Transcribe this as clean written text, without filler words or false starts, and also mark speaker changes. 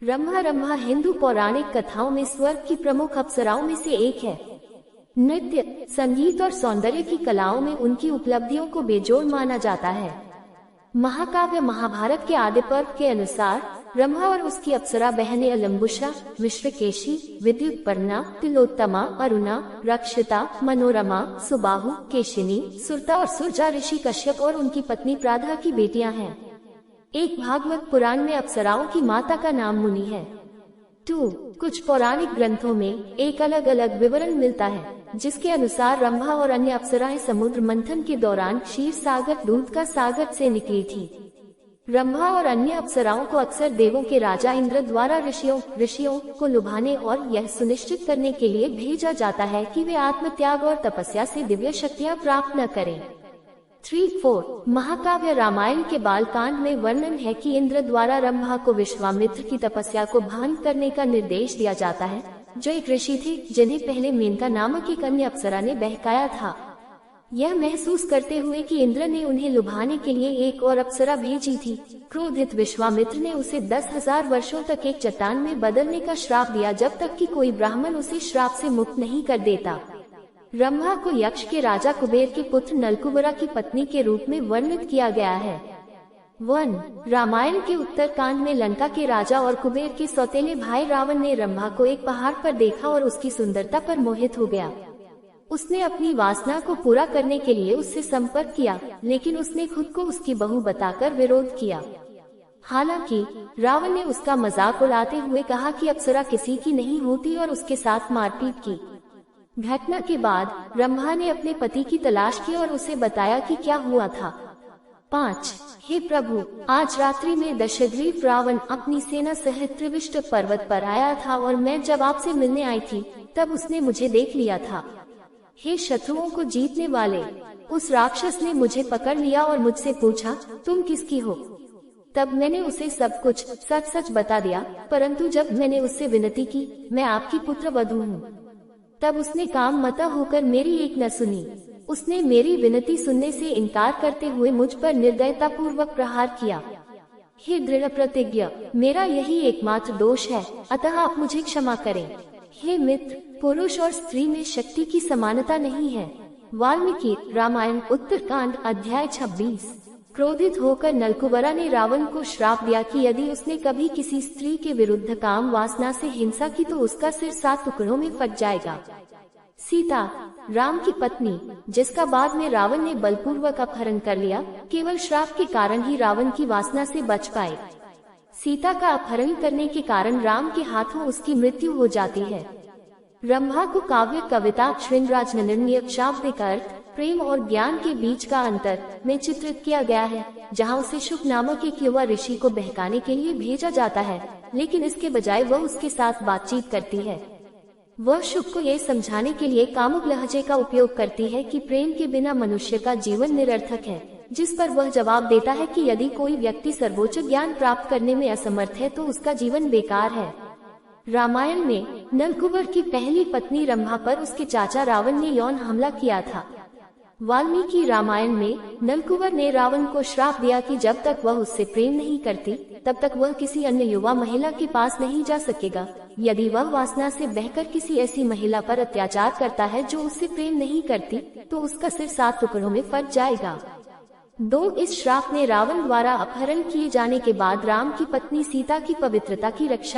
Speaker 1: रंभा हिंदू पौराणिक कथाओं में स्वर्ग की प्रमुख अप्सराओं में से एक है। नृत्य, संगीत और सौंदर्य की कलाओं में उनकी उपलब्धियों को बेजोड़ माना जाता है। महाकाव्य महाभारत के आदि पर्व के अनुसार रंभा और उसकी अप्सरा बहनें अलम्बुषा, विश्वकेशी, विद्युत्पर्णा, तिलोत्तमा, अरुणा, रक्षिता, मनोरमा, सुबाहु, केशिनी, सुरता और सुरजा ऋषि कश्यप और उनकी पत्नी प्राधा की बेटियां हैं। एक भागवत पुराण में अप्सराओं की माता का नाम मुनि है। 2. कुछ पौराणिक ग्रंथों में एक अलग अलग विवरण मिलता है, जिसके अनुसार रंभा और अन्य अप्सराएं समुद्र मंथन के दौरान क्षीर सागर दूध का सागर से निकली थी। रंभा और अन्य अप्सराओं को अक्सर देवों के राजा इंद्र द्वारा ऋषियों को लुभाने और यह सुनिश्चित करने के लिए भेजा जाता है कि वे आत्मत्याग और तपस्या से दिव्य शक्तियां प्राप्त न करें। 3-4 महाकाव्य रामायण के बालकांड में वर्णन है कि इंद्र द्वारा रंभा को विश्वामित्र की तपस्या को भंग करने का निर्देश दिया जाता है, जो एक ऋषि थे जिन्हें पहले मेनका नामक एक अन्य अप्सरा ने बहकाया था। यह महसूस करते हुए कि इंद्र ने उन्हें लुभाने के लिए एक और अप्सरा भेजी थी, क्रोधित विश्वामित्र ने उसे 10,000 वर्षों तक एक चट्टान में बदलने का श्राप दिया, जब तक कि कोई ब्राह्मण उसे श्राप से मुक्त नहीं कर देता। रंभा को यक्ष के राजा कुबेर के पुत्र नलकुबरा की पत्नी के रूप में वर्णित किया गया है। 1. रामायण के उत्तरकांड में लंका के राजा और कुबेर के सौतेले भाई रावण ने रंभा को एक पहाड़ पर देखा और उसकी सुंदरता पर मोहित हो गया। उसने अपनी वासना को पूरा करने के लिए उससे संपर्क किया, लेकिन उसने खुद को उसकी बहू बताकर विरोध किया। हालांकि रावण ने उसका मजाक उड़ाते हुए कहा कि अप्सरा किसी की नहीं होती और उसके साथ मारपीट की। घटना के बाद रंभा ने अपने पति की तलाश की और उसे बताया कि क्या हुआ था। 5. हे प्रभु, आज रात्रि में दशग्रीव रावण अपनी सेना सहित त्रिविष्ट पर्वत पर आया था और मैं जब आपसे मिलने आई थी तब उसने मुझे देख लिया था। हे शत्रुओं को जीतने वाले, उस राक्षस ने मुझे पकड़ लिया और मुझसे पूछा, तुम किसकी हो? तब मैंने उसे सब कुछ सच बता दिया, परंतु जब मैंने उससे विनती की, मैं आपकी पुत्र वधू हूँ, तब उसने काम मता होकर मेरी एक न सुनी। उसने मेरी विनती सुनने से इनकार करते हुए मुझ पर निर्दयता पूर्वक प्रहार किया। हे दृढ़ प्रतिज्ञ, मेरा यही एकमात्र दोष है, अतः आप मुझे क्षमा करें। हे मित्र, पुरुष और स्त्री में शक्ति की समानता नहीं है। वाल्मीकि रामायण उत्तरकांड अध्याय 26। क्रोधित होकर नलकुबरा ने रावण को श्राप दिया कि यदि उसने कभी किसी स्त्री के विरुद्ध काम वासना से हिंसा की तो उसका सिर 7 टुकड़ों में फट जाएगा। सीता, राम की पत्नी, जिसका बाद में रावण ने बलपूर्वक अपहरण कर लिया, केवल श्राप के कारण ही रावण की वासना से बच पाए। सीता का अपहरण करने के कारण राम के हाथों उसकी मृत्यु हो जाती है। रंभा को काव्य कविता श्रृंगराज निर्णय शाब्दिक अर्थ प्रेम और ज्ञान के बीच का अंतर में चित्रित किया गया है, जहां उसे शुक नामक एक युवा ऋषि को बहकाने के लिए भेजा जाता है, लेकिन इसके बजाय वह उसके साथ बातचीत करती है। वह शुक को ये समझाने के लिए कामुक लहजे का उपयोग करती है कि प्रेम के बिना मनुष्य का जीवन निरर्थक है, जिस पर वह जवाब देता है कि यदि कोई व्यक्ति सर्वोच्च ज्ञान प्राप्त करने में असमर्थ है तो उसका जीवन बेकार है। रामायण में नलकुबर की पहली पत्नी रंभा पर उसके चाचा रावण ने यौन हमला किया था। वाल्मीकि रामायण में नलकुबर ने रावण को श्राप दिया कि जब तक वह उससे प्रेम नहीं करती तब तक वह किसी अन्य युवा महिला के पास नहीं जा सकेगा। यदि वह वासना से बहकर किसी ऐसी महिला पर अत्याचार करता है जो उससे प्रेम नहीं करती, तो उसका सिर 7 टुकड़ों में फट जाएगा। 2. इस श्राप ने रावण द्वारा अपहरण किए जाने के बाद राम की पत्नी सीता की पवित्रता की रक्षा